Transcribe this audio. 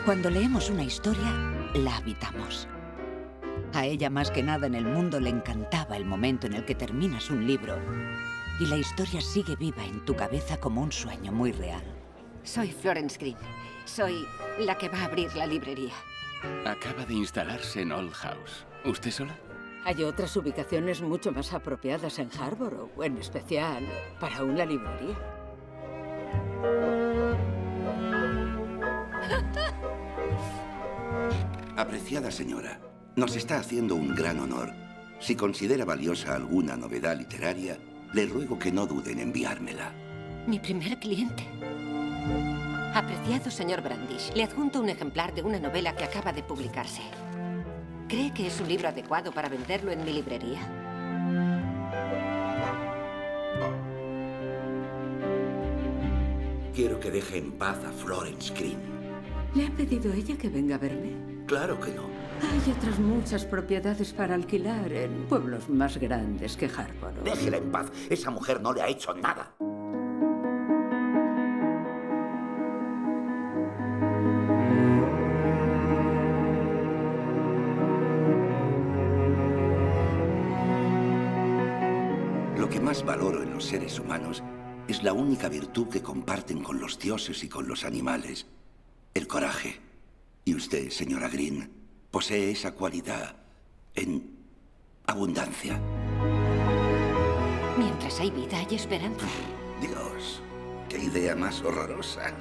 Cuando leemos una historia, la habitamos. A ella más que nada en el mundo le encantaba el momento en el que terminas un libro y la historia sigue viva en tu cabeza como un sueño muy real. Soy Florence Green. Soy la que va a abrir la librería. Acaba de instalarse en Old House. ¿Usted sola? Hay otras ubicaciones mucho más apropiadas en Harborough, en especial para una librería. Apreciada señora, nos está haciendo un gran honor. Si considera valiosa alguna novedad literaria, le ruego que no dude en enviármela. Mi primer cliente. Apreciado señor Brandish, le adjunto un ejemplar de una novela que acaba de publicarse. ¿Cree que es un libro adecuado para venderlo en mi librería? Quiero que deje en paz a Florence Green. ¿Le ha pedido ella que venga a verme? Claro que no. Hay otras muchas propiedades para alquilar en pueblos más grandes que Harborough. Déjela en paz. Esa mujer no le ha hecho nada. Lo que más valoro en los seres humanos es la única virtud que comparten con los dioses y con los animales: el coraje. Y usted, señora Green, posee esa cualidad en abundancia. Mientras hay vida, hay esperanza. Dios, qué idea más horrorosa.